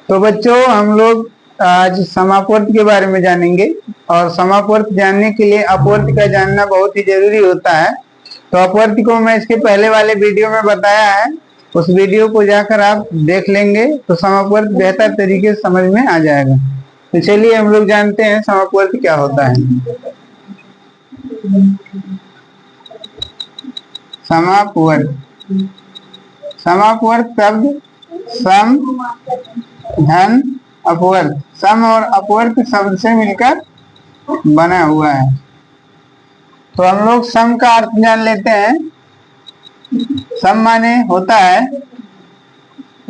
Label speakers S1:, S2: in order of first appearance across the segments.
S1: तो बच्चों हम लोग आज समापवर्त के बारे में जानेंगे और समापवर्त जानने के लिए अपवर्त का जानना बहुत ही जरूरी होता है। तो अपवर्त को मैं इसके पहले वाले वीडियो में बताया है, उस वीडियो को जाकर आप देख लेंगे तो समापवर्त बेहतर तरीके से समझ में आ जाएगा। तो चलिए हम लोग जानते हैं समापवर्त क्या होता है। समापवर्त, समापवर्त शब्द सम धन अपवर्त, सम और अपवर्त शब्द से मिलकर बना हुआ है। तो हम लोग सम का अर्थ जान लेते हैं। सम माने होता है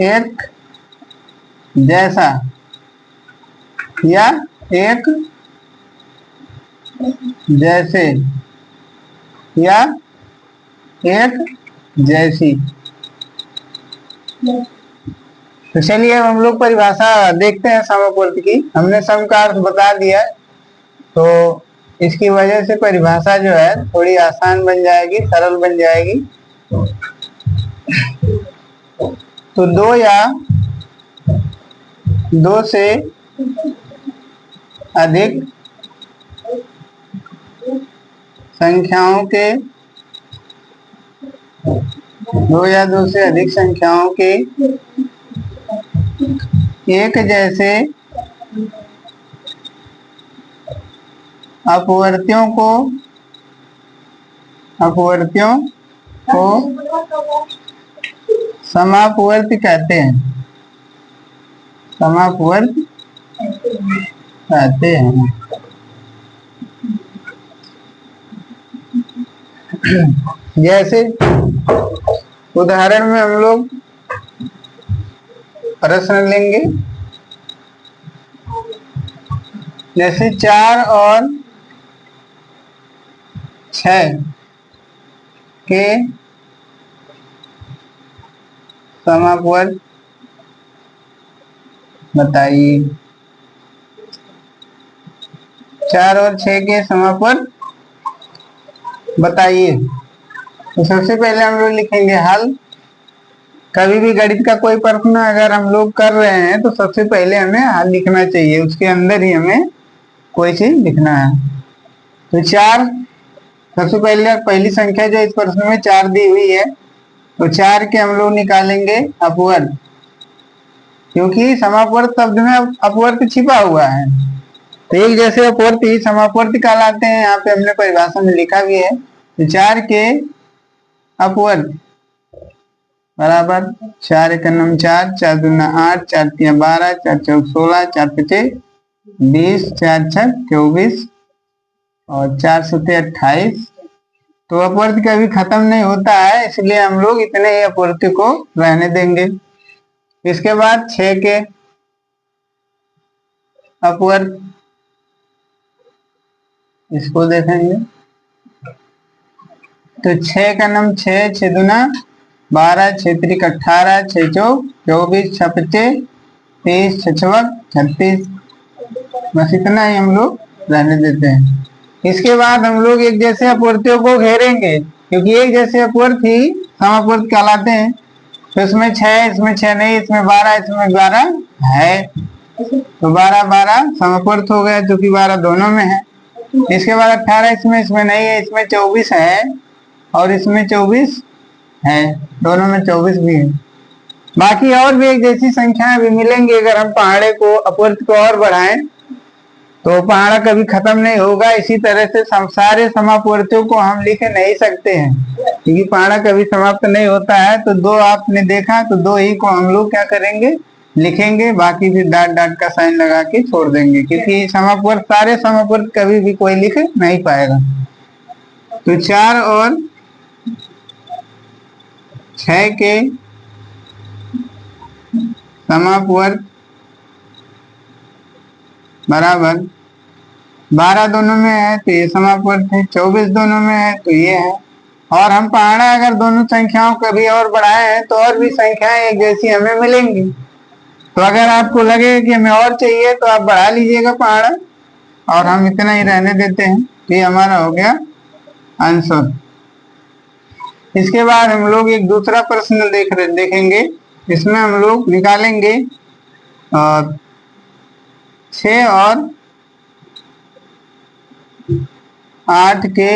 S1: एक जैसा या एक जैसे या एक जैसी। तो चलिए अब हम लोग परिभाषा देखते हैं समापवर्त की। हमने सम का अर्थ बता दिया, तो इसकी वजह से परिभाषा जो है थोड़ी आसान बन जाएगी, सरल बन जाएगी। तो दो या दो से अधिक संख्याओं के, दो या दो से अधिक संख्याओं के एक जैसे अपवर्त्यों को समापवर्त कहते हैं। समापवर्त कहते हैं। जैसे उदाहरण में हम लोग प्रश्न लेंगे, जैसे 4 और 6 के समापवर्त बताइए। 4 और 6 के समापवर्त बताइए। तो सबसे पहले हम लोग लिखेंगे हल। कभी भी गणित का कोई प्रश्न अगर हम लोग कर रहे हैं तो सबसे पहले हमें हल लिखना चाहिए, उसके अंदर ही हमें कोई चीज लिखना है। तो 4 सबसे पहले पहली संख्या जो इस प्रश्न में 4 दी हुई है, तो 4 के हम लोग निकालेंगे अपवर्त, क्योंकि समापवर्त शब्द में अपवर्त छिपा हुआ है। तो एक जैसे अपवर्त ही समापवर्त कहलाते हैं। यहाँ पे हमने परिभाषा में लिखा भी है। तो 4 के अपवर्त बराबर 4 एक 4, 4 दूना 8, 4 3 12, 4 4 16, 4 5 20, 4 6 24 और 4 7 28। तो अपवर्त कभी खत्म नहीं होता है, इसलिए हम लोग इतने ही अपवर्त को रहने देंगे। इसके बाद 6 के अपवर्त, इसको देखेंगे। तो 6 का 6, 6 दूना 12, 6 त्रिक 18, 6 चौक 24, 6 पच्चे 30, 6 छवक 36। बस इतना ही हम लोग रहने देते हैं। इसके बाद हम लोग एक जैसे अपवर्तियों को घेरेंगे, क्योंकि एक जैसे अपवर्त ही समापवर्त कहलाते हैं। तो इसमें 6, इसमें 6 नहीं, इसमें 12, इसमें 12 है, तो 12 12 समापवर्त हो गया, जो कि 12 दोनों में है। इसके बाद 18 इसमें नहीं है, इसमें 24 है और इसमें 24 है, दोनों में 24 भी है। बाकी और भी एक जैसी संख्याएं भी मिलेंगी। अगर हम पहाड़े को अपवर्त को और बढ़ाएं तो पहाड़ा कभी खत्म नहीं होगा। इसी तरह से सारे समापवर्तियों को हम लिख नहीं सकते हैं, क्योंकि पहाड़ा कभी समाप्त नहीं होता है। तो 2 आपने देखा, तो 2 ही को हम लोग क्या करेंगे, लिखेंगे, बाकी फिर डाट डाट का साइन लगा के छोड़ देंगे, क्योंकि समापवर्त सारे समापवर्त कभी भी कोई लिख नहीं पाएगा। तो 4 और 6 के समापवर्त बराबर 12 दोनों में है तो ये समापवर्त है, 24 दोनों में है तो ये है। और हम पहाड़ा अगर दोनों संख्याओं कभी और बढ़ाए हैं तो और भी संख्याएं एक जैसी हमें मिलेंगी। तो अगर आपको लगे कि हमें और चाहिए तो आप बढ़ा लीजिएगा पहाड़ा, और हम इतना ही रहने देते हैं। तो ये हमारा हो गया आंसर। इसके बाद हम लोग एक दूसरा प्रश्न देखेंगे। इसमें हम लोग निकालेंगे और 6 और 8 के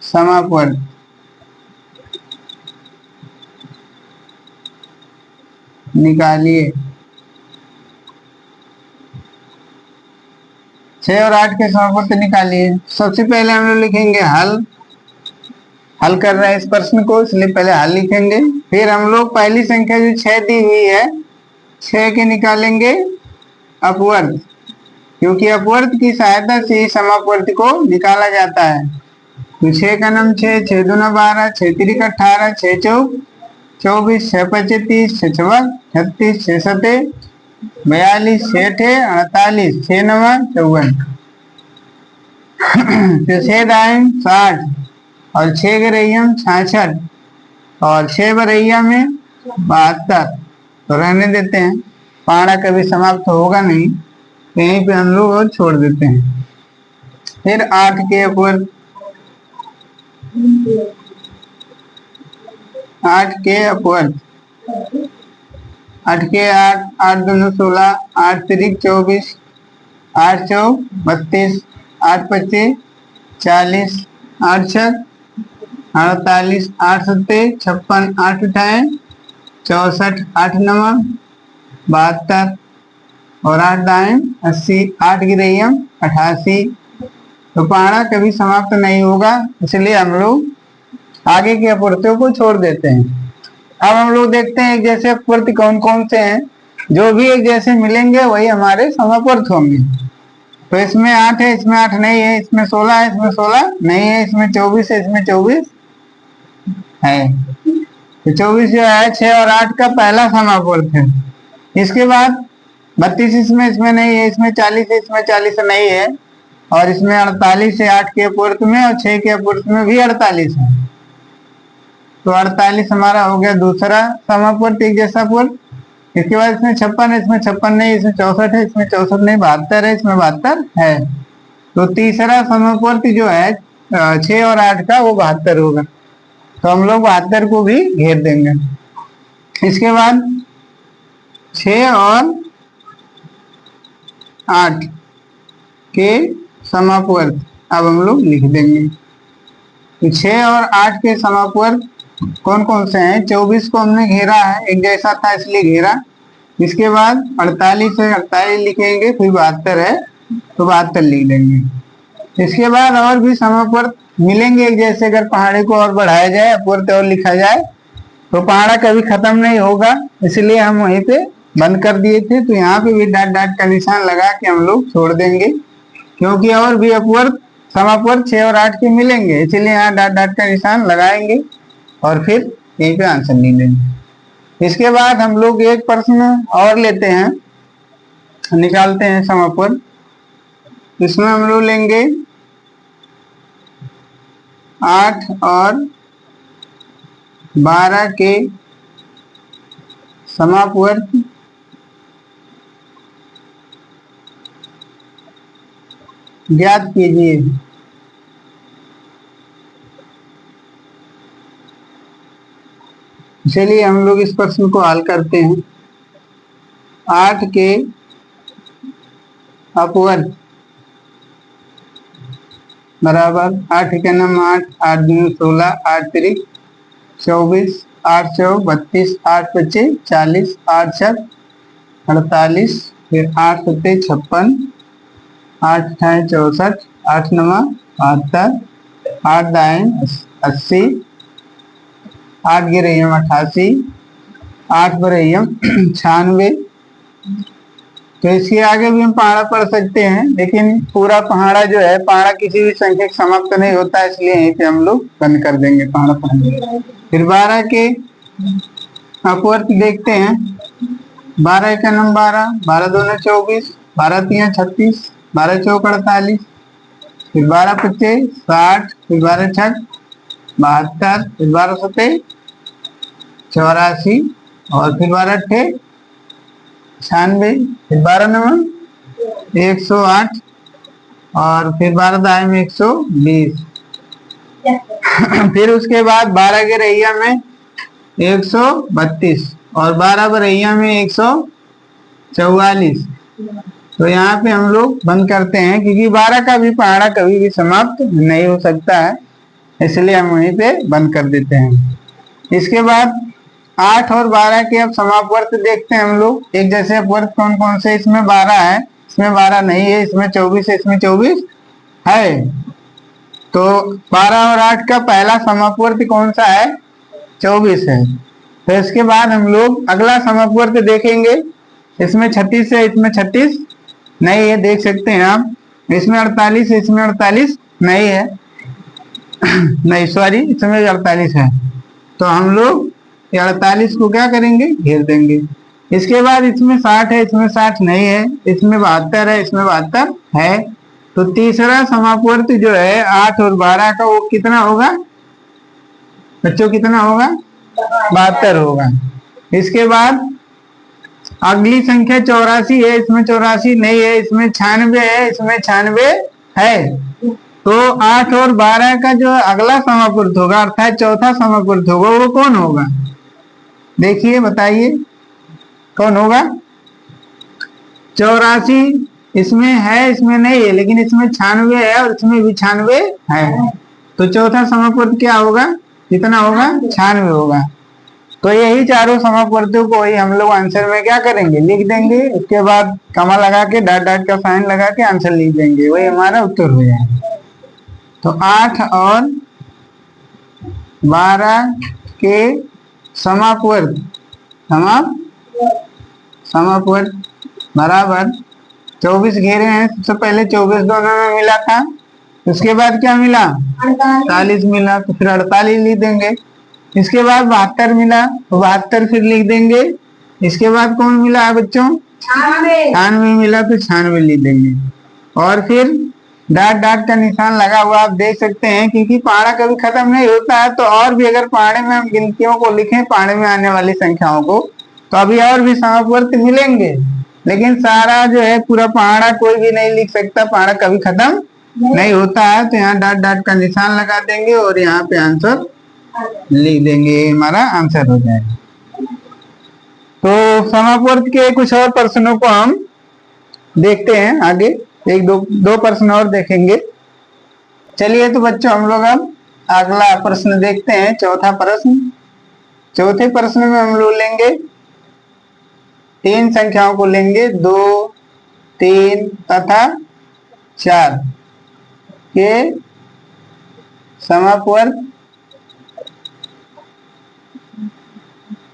S1: समापवर्त निकालिए। 6 और 8 के समापवर्त निकालिए। सबसे पहले हम लोग लिखेंगे हल कर रहे हैं इस प्रश्न को, इसलिए पहले हल लिखेंगे। फिर हम लोग पहली संख्या जो 6 दी हुई है, 6 के निकालेंगे अपवर्त, क्योंकि अपवर्त की सहायता से ही समापवर्त को निकाला जाता है। तो 6 का नाम 6, 6 दूना 12, 6 तिरिक 18, 6 चौक 24, 6 पचे 30, 6 छवक 36, 6 सते 42, 6 अठे 48, 6 नवा 54, फिर 6 दाएं 60 और 6 गरैया 66 और 6 बरैया में 72। तो रहने देते हैं, पाड़ा कभी समाप्त होगा नहीं, यहीं पे हम लोग और छोड़ देते हैं। फिर 8 के अपवर्त, 8 के अपवर्त, 8 के 8, 8 दूनी 16, 8 तिरिक 24, 8 चौक 32, 8 पच्चे 40, 8 छक 48, 8 सत्ते 56, 8 अठाए 64, 8 नवा 72 और 8 दाएं 80, 8 गिरैया 88। तो पहाड़ा कभी समाप्त नहीं होगा, इसलिए हम लोग आगे के अपवर्तियों को छोड़ देते हैं। अब हम लोग देखते हैं एक जैसे अपवर्त कौन कौन से हैं। जो भी एक जैसे मिलेंगे वही हमारे समापवर्त होंगे। तो इसमें 8 है, इसमें 8 नहीं है, इसमें 16 है, इसमें 16 नहीं है, इसमें 24 है, इसमें 24 है। तो 24 जो है 6 और 8 का पहला समापवर्त है। इसके बाद 32 इसमें नहीं है, इसमें 40 है, इसमें 40 नहीं है, और इसमें 48 है 8 के अपवर्त में, और 6 के अपवर्त में भी 48 है। तो 48 हमारा हो गया दूसरा समापवर्त, एक जैसा अपवर्त। इसके बाद इसमें 56 है, इसमें 56 नहीं, इसमें 64 है, इसमें 64 नहीं, 72 है, इसमें 72 है। तो तीसरा समापवर्त जो है 6 और 8 का, वो 72 होगा। तो हम लोग 72 को भी घेर देंगे। इसके बाद 6 और 8 के समापवर्त अब हम लोग लिख देंगे। तो 6 और 8 के समापवर्त कौन कौन से हैं? 24 को हमने घेरा है, एक जैसा था इसलिए घेरा। इसके बाद 48 है, 48 लिखेंगे, फिर 72 है तो 72 लिख देंगे। इसके बाद और भी समापवर्त मिलेंगे एक जैसे, अगर पहाड़े को और बढ़ाया जाए, अपवर्त और लिखा जाए, तो पहाड़ा कभी खत्म नहीं होगा, इसलिए हम वहीं पे बंद कर दिए थे। तो यहाँ पे भी डॉट डॉट का निशान लगा के हम लोग छोड़ देंगे, क्योंकि और भी अपवर्त समापवर्त 6 और 8 के मिलेंगे, इसीलिए यहाँ डॉट डॉट का निशान लगाएंगे और फिर यहीं पे आंसर लिख देंगे। इसके बाद हम लोग एक प्रश्न और लेते हैं, निकालते हैं समापवर्त। इसमें हम लोग लेंगे 8 और 12 के समापवर्त ज्ञात कीजिए। चलिए हम लोग इस प्रश्न को हल करते हैं। 8 के अपवर्त बराबर 8 का नाम 8, 8 दूनी 16, 8 तिरिक 24, 8 चौक 32, 8 पच्चे 40, 8 छक 48, फिर 8 सत्ते 56, 8 अठाए 64, 8 नवा 72, 8 दाएं 80, 8 गिरैया 88, 8 बरैया 96। तो इसके आगे भी हम पहाड़ा पढ़ सकते हैं, लेकिन पूरा पहाड़ा जो है, पहाड़ा किसी भी संख्या समाप्त नहीं होता है, इसलिए यहीं पे हम लोग बंद कर देंगे पहाड़ा पढ़ने। फिर 12 के अपवर्त देखते हैं। 12 का नंबर 12, 12 दूनी 24, 12 तिया 36, 12 चौक 48, फिर 12 पच्चे 60, फिर 12 छक 72, फिर 12 सत्ते 84, और फिर 12 अट्ठे 96, फिर 12 नवा 108, और फिर 12 दाएं में 120। फिर उसके बाद 12 के रैया में 132, और 12 बरैया में 144। तो यहाँ पे हम लोग बंद करते हैं, क्योंकि 12 का भी पहाड़ा कभी भी समाप्त नहीं हो सकता है, इसलिए हम वहीं पे बंद कर देते हैं। इसके बाद 8 और 12 के अब समापवर्त देखते हैं हम लोग। एक जैसे अपवर्त कौन कौन से? इसमें 12 है, इसमें 12 नहीं है, इसमें 24 है, इसमें 24 है। तो 12 और 8 का पहला समापवर्त कौन सा है? 24 है। तो इसके बाद हम लोग अगला समापवर्त देखेंगे। इसमें 36 है, इसमें 36 नहीं है, देख सकते हैं आप। इसमें 48 है, इसमें 48 नहीं है नहीं सॉरी, इसमें 48 है। तो हम लोग 48 को क्या करेंगे? घेर देंगे। इसके बाद इसमें 60 है, इसमें 60 नहीं है, इसमें 72 है, इसमें 72 है। तो तीसरा समापवर्त जो है 8 और 12 का, वो कितना होगा बच्चों? कितना होगा? 72 होगा। इसके बाद अगली संख्या 84 है, इसमें 84 नहीं है, इसमें 96 है, इसमें 96 है। तो 8 और 12 का जो अगला समापवर्त होगा, अर्थात चौथा समापवर्त होगा, वो कौन होगा? देखिए, बताइए कौन होगा? 84 इसमें है, इसमें नहीं है, लेकिन इसमें 96 है और इसमें भी 96 है। तो चौथा समापवर्त क्या होगा? कितना होगा? 96 होगा। तो यही चारों समापवर्तों को ही हम लोग आंसर में क्या करेंगे? लिख देंगे। उसके बाद कमा लगा के डॉट डॉट का साइन लगा के आंसर लिख देंगे, वही हमारा उत्तर हो जाएगा। तो 8 और 12 के समापवर्त समापवर्त बराबर 24 घेरे हैं। सबसे पहले 24 दोनों में मिला था, उसके बाद क्या मिला? 48 मिला, तो फिर 48 लिख देंगे। इसके बाद 72 मिला, तो 72 फिर लिख देंगे। इसके बाद कौन मिला है बच्चों? 96 मिला, तो 96 लिख देंगे। और फिर डॉट डॉट का निशान लगा हुआ आप देख सकते हैं, क्योंकि पहाड़ा कभी खत्म नहीं होता है। तो और भी अगर पहाड़े में हम गिनतियों को लिखें, पहाड़े में आने वाली संख्याओं को, तो अभी और भी समापवर्त मिलेंगे, लेकिन सारा जो है पूरा पहाड़ा कोई भी नहीं लिख सकता, पहाड़ा कभी खत्म नहीं होता है। तो यहाँ डॉट डॉट का निशान लगा देंगे और यहाँ पे आंसर लिख देंगे, हमारा आंसर हो जाएगा। तो समापवर्त के कुछ और प्रश्नों को हम देखते हैं आगे, एक दो प्रश्न और देखेंगे। चलिए तो बच्चों हम लोग अब अगला प्रश्न देखते हैं, चौथा प्रश्न। चौथे प्रश्न में हम लोग लेंगे 3 संख्याओं को लेंगे, 2, 3 तथा 4 के समापवर्त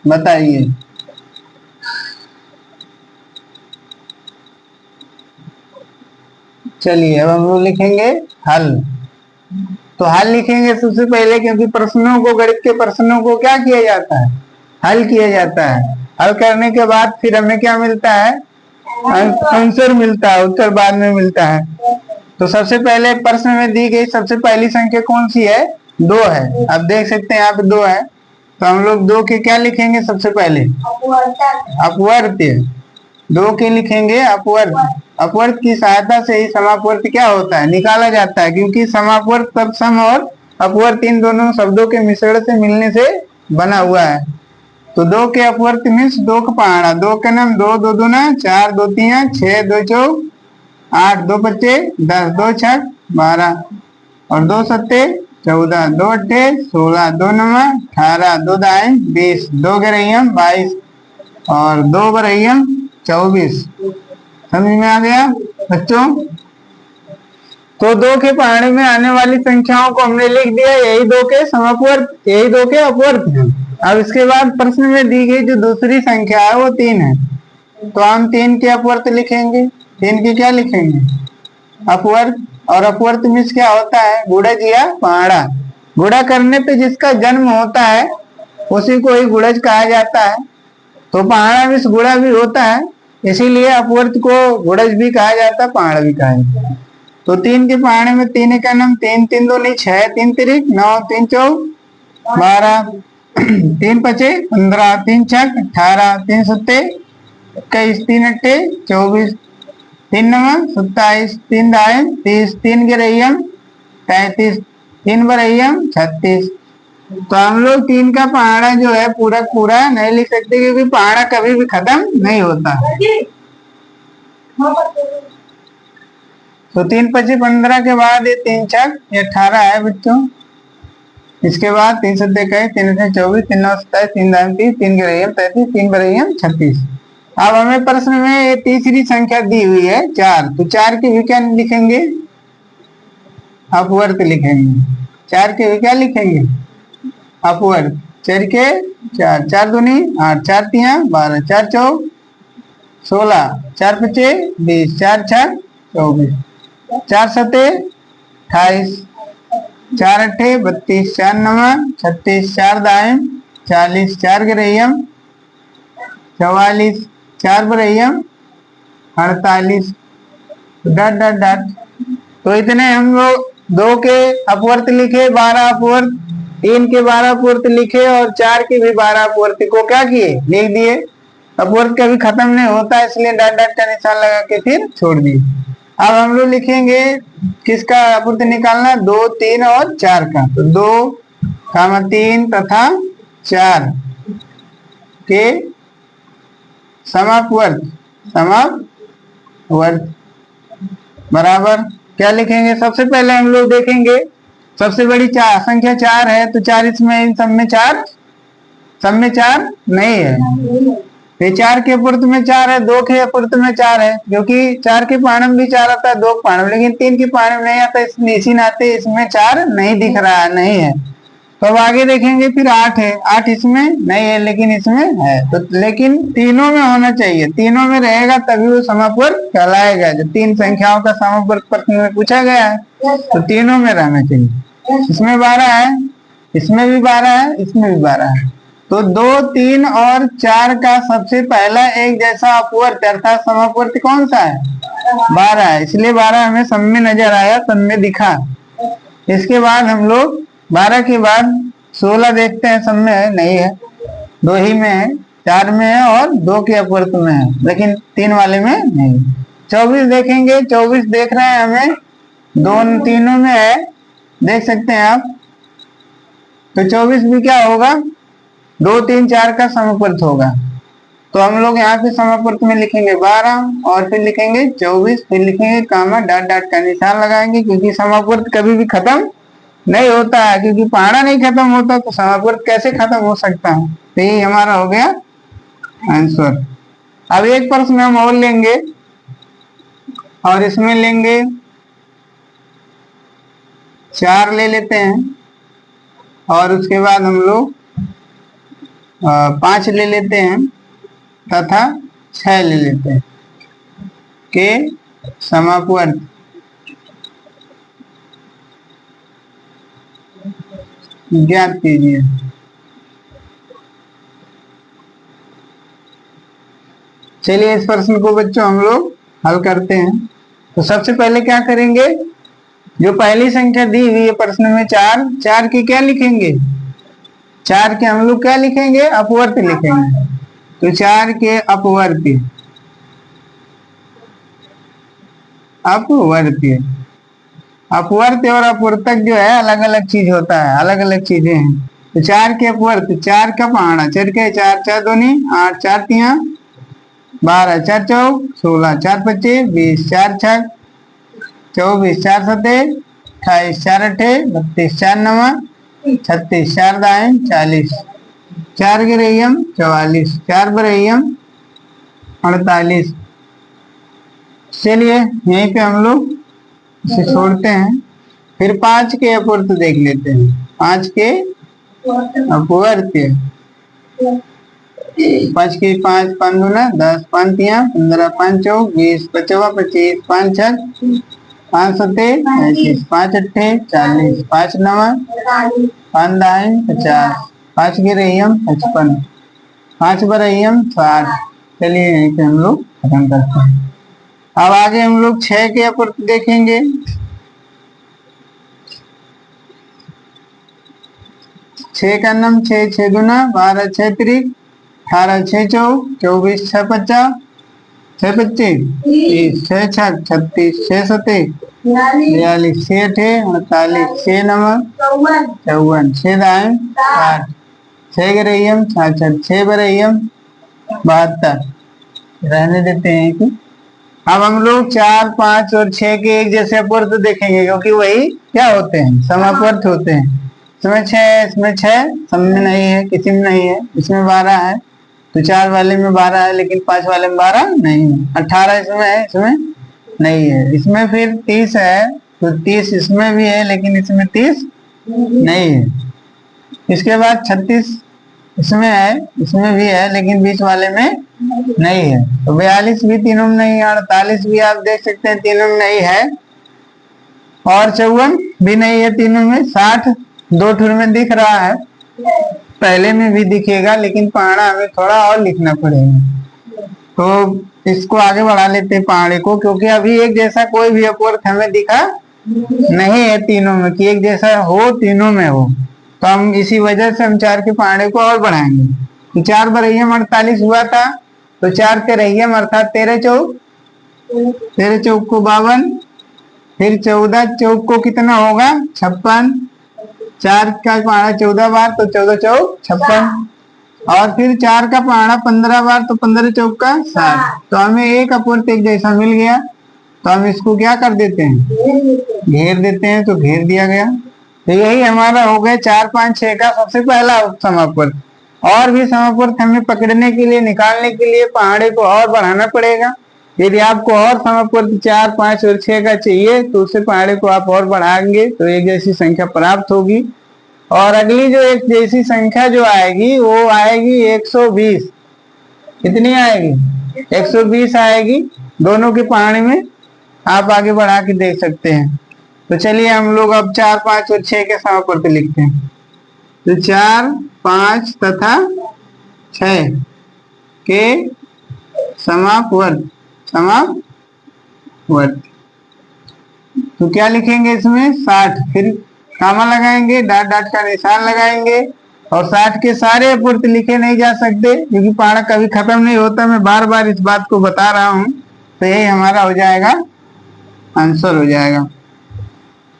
S1: बताइए। चलिए अब हम लोग लिखेंगे हल। तो हल लिखेंगे सबसे पहले, क्योंकि प्रश्नों को, गणित के प्रश्नों को क्या किया जाता है? हल किया जाता है। हल करने के बाद फिर हमें क्या मिलता है? आंसर मिलता है, उत्तर बाद में मिलता है। तो सबसे पहले प्रश्न में दी गई सबसे पहली संख्या कौन सी है? 2 है। अब देख सकते हैं यहाँ पे 2 है, तो हम लोग 2 के क्या लिखेंगे? सबसे पहले अपवर्त। 2 के लिखेंगे अपवर्त। अपवर्त की सहायता से ही समापवर्त क्या होता है? निकाला जाता है, क्योंकि समापवर्त तब सम और अपवर्त इन दोनों शब्दों के मिश्रण से मिलने से बना हुआ है। तो 2 के अपवर्त मीन्स 2 का पहाड़ा। 2 का नाम 2, 2 दूना 4, 2 3 6, 2 चौक 8, 2 पच्चे 10, 2 छक 12 और 2 सत्ते 14, 2 अट्ठे 16, 2 नवा 18, 2 दाएं 20, 2 गरैयम 22 और 2 बरैयम 24। समझ में आ गया बच्चों? तो 2 के पहाड़े में आने वाली संख्याओं को हमने लिख दिया, यही 2 के समापवर्त, यही 2 के अपवर्त हैं। अब इसके बाद प्रश्न में दी गई जो दूसरी संख्या है वो 3 है, तो हम 3 के अपवर्त लिखेंगे। 3 के क्या लिखेंगे? अपवर्त। और अपवर्त मीन्स क्या होता है? गुणज या पहाड़ा। गुणा करने पे जिसका जन्म होता है उसी को ही गुणज कहा जाता है। तो पहाड़ा मीन्स गुणा भी होता है, इसीलिए अपवर्त को गुणज भी कहा जाता है, पहाड़ा भी कहा जाता है। तो 3 के पहाड़े में 3 का नाम 3, 3 दूनी 6, 3 तिरिक 9, 3 चौक 12, 3 पचे 15, 3 छक 18, 3 सत्ते 21, 3 अट्ठे 24, 3 नवा 27, 3 दाएं 30, 3 गिरैयम 33, 3 बरैयम 36 तो हम लोग 3 का पहाड़ा जो है पूरा पूरा नहीं लिख सकते, क्योंकि पहाड़ा कभी भी खत्म नहीं होता। तो 3 25 15 के बाद ये 3 छक 18 है बच्चों। इसके बाद 3 7 21, 3 8 24, 3 9 27, 3 दाएं 30, 3 गिरहियम 33, 3 बरहियम 36। अब हमें प्रश्न में ये तीसरी संख्या दी हुई है 4, तो 4 की भी क्या लिखेंगे? अपवर्त लिखेंगे। 4 के भी क्या लिखेंगे? अपवर्त। 4 के 4, 4 दूनी 8, 4 तिया 12, 4 चौक 16, 4 पचे 20, 4 छक 24, 4 सते 28, 4 अट्ठे 32, 4 नवा 36, 4 दाएं 40, 4 गिरहियम 44, 4 बरहियम 48, डट डट डट। तो इतने हम लोग 2 के अपवर्त लिखे, 12 अपवर्त, 3 के 12 अपवर्त लिखे और 4 के भी 12 अपवर्त को क्या किए? लिख दिए। अपवर्त कभी खत्म नहीं होता, इसलिए डॉट डॉट का निशान लगा के फिर छोड़ दिए। अब हम लोग लिखेंगे किसका अपवर्त निकालना? 2 3 और 4 का। तो 2 3 तथा 4 के समापवर्त बराबर क्या लिखेंगे? सबसे पहले हम लोग देखेंगे सबसे बड़ी संख्या 4 है, तो 4 इसमें इन सब में 4 नहीं है। ये 4 के अपवर्त में 4 है, 2 के अपवर्त में 4 है, क्योंकि 4 के पाणम भी 4 आता है, 2 के पाणम, लेकिन 3 के पाणम नहीं आता, इसी नाते इसमें 4 नहीं दिख रहा है, नहीं है। तो अब आगे देखेंगे फिर 8 है, 8 इसमें नहीं है लेकिन इसमें है, तो लेकिन तीनों में होना चाहिए, तीनों में रहेगा तभी वो समापवर्त कहलाएगा। जो 3 संख्याओं का समापवर्त प्रश्न में पूछा गया है, तो तीनों में रहना चाहिए। इसमें 12 है, इसमें भी 12 है, इसमें भी 12 है। तो 2 3 और 4 का सबसे पहला एक जैसा अपवर्त अर्थात समापवर्त कौन सा है? 12 है, इसलिए 12 हमें सब में नजर आया, सब में दिखा। इसके बाद हम लोग 12 के बाद 16 देखते हैं, सब में है नहीं है, 2 ही में है, 4 में है और 2 के अपवर्त में है, लेकिन 3 वाले में नहीं। 24 देखेंगे, 24 देख रहे हैं हमें, दोनों तीनों में है, देख सकते हैं आप। तो 24 भी क्या होगा? 2 3 4 का समापवर्त होगा। तो हम लोग यहाँ पे समापवर्त में लिखेंगे 12 और फिर लिखेंगे 24, फिर लिखेंगे कामा डॉट डॉट का निशान लगाएंगे, क्योंकि समापवर्त कभी भी खत्म नहीं होता है, क्योंकि पहाड़ा नहीं खत्म होता तो समापवर्त कैसे खत्म हो सकता है? तो यही हमारा हो गया आंसर। अब एक प्रश्न हम और लेंगे और इसमें लेंगे 4 ले लेते हैं और उसके बाद हम लोग 5 ले लेते हैं तथा 6 ले लेते हैं के समापवर्त ज्ञात कीजिए। चलिए इस प्रश्न को बच्चों हम लोग हल करते हैं। तो सबसे पहले क्या करेंगे? जो पहली संख्या दी हुई है प्रश्न में 4, 4 के क्या लिखेंगे? 4 के हम लोग क्या लिखेंगे? अपवर्त लिखेंगे। तो 4 के अपवर्त अपवर्त और अपवर्तक जो है अलग अलग चीज होता है, अलग अलग चीजें हैं। तो 4 के अपवर्त, 4 का पहाड़ा, 4 के 4, 4 दूनी 8, 4 तिया 12, 4 चौक 16, 4 पचे 20, 4 छक 24, 4 सते 28, 4 अट्ठे 32, 4 नवा 36, 4 दाएं 40, 4 गिरहियम 44, 4 बरहियम 48। चलिए यहीं पे हम लोग इसे छोड़ते हैं, फिर 5 के अपवर्त देख लेते हैं। 5 के अपवर्त, 5 के 5, 5 दूना 10, 5 तिया 15, 5 चौक 20, 55 25, 5 छक 5 सते 35, 5 अट्ठे 40, 5 नवा 5 दाएं 50, 5 गिरहियम 55, 5 बरहियम 60। चलिए यहीं पे हम लोग खत्म करते हैं। अब आगे हम लोग 6 के अपवर्त देखेंगे। 6 का नम 6, 6 दूना 12, 6 त्रिक 18, 6 चौक 24, 6 50, 6 25 30, 6 छक 36, 6 सते 42 6 थे 48 6 नमक 54 6 दाएं 60 6 गरैयम 66 6 बरैयम 72 रहने देते हैं कि अब हम लोग 4 5 और 6 के एक जैसे अपवर्त देखेंगे क्योंकि वही क्या होते हैं समापवर्त होते हैं। इसमें 6 इसमें 6 सब में नहीं है, किसी में नहीं है। इसमें 12 है तो 4 वाले में 12 है लेकिन 5 वाले में 12 नहीं है। 18 इसमें है, इसमें नहीं है। इसमें फिर 30 है तो 30 इसमें भी है लेकिन इसमें 30 नहीं है। इसके बाद 36 इसमें है, इसमें भी है लेकिन बीच वाले में नहीं है। तो 42 भी तीनों में नहीं है, 48 भी आप देख सकते हैं तीनों में नहीं है, और 54 भी नहीं है तीनों में। 60 दो ठुर में दिख रहा है, पहले में भी दिखेगा लेकिन पहाड़ा हमें थोड़ा और लिखना पड़ेगा। तो इसको आगे बढ़ा लेते हैं पहाड़े को, क्योंकि अभी एक जैसा कोई भी अपवर्त हमें दिखा नहीं है तीनों में कि एक जैसा हो तीनों में हो। तो हम इसी वजह से हम 4 के पहाड़े को और बढ़ाएंगे। तो 4 बरैयम 48 हुआ था तो 4 के रैयम अर्थात 13 चौक 13 को 52, फिर 14 चौक को कितना होगा 56। 4 का पहाड़ा 14 बार तो 14 चौक 56, और फिर 4 का पहाड़ा 15 बार तो 15 चौक का 60। तो हमें एक अपवर्त एक जैसा मिल गया। तो हम इसको क्या कर देते हैं घेर देते हैं, तो घेर दिया गया। तो यही हमारा हो गया 4 5 6 का सबसे पहला समापवर्त। और भी समापवर्त हमें पकड़ने के लिए निकालने के लिए पहाड़े को और बढ़ाना पड़ेगा। यदि आपको और समापवर्त 4 5 और 6 का चाहिए तो उससे पहाड़े को आप और बढ़ाएंगे तो एक जैसी संख्या प्राप्त होगी। और अगली जो एक जैसी संख्या जो आएगी वो आएगी 120। कितनी आएगी 120 आएगी दोनों के पहाड़े में। आप आगे बढ़ा के देख सकते हैं। तो चलिए हम लोग अब 4 5 और 6 के समापवर्त लिखते हैं। तो 4 5 तथा 6 के समापवर्त तो क्या लिखेंगे इसमें 60, फिर कामा लगाएंगे, डाट डाट का निशान लगाएंगे। और 60 के सारे अपवर्त लिखे नहीं जा सकते क्योंकि पहाड़ा कभी खत्म नहीं होता। मैं बार बार इस बात को बता रहा हूँ। तो यही हमारा हो जाएगा आंसर हो जाएगा।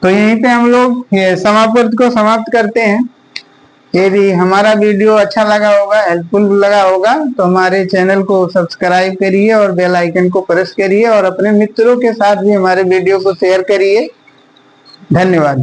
S1: तो यहीं पे हम लोग समापवर्त को समाप्त करते हैं। यदि हमारा वीडियो अच्छा लगा होगा, हेल्पफुल लगा होगा तो हमारे चैनल को सब्सक्राइब करिए और बेल आइकन को प्रेस करिए और अपने मित्रों के साथ भी हमारे वीडियो को शेयर करिए। धन्यवाद।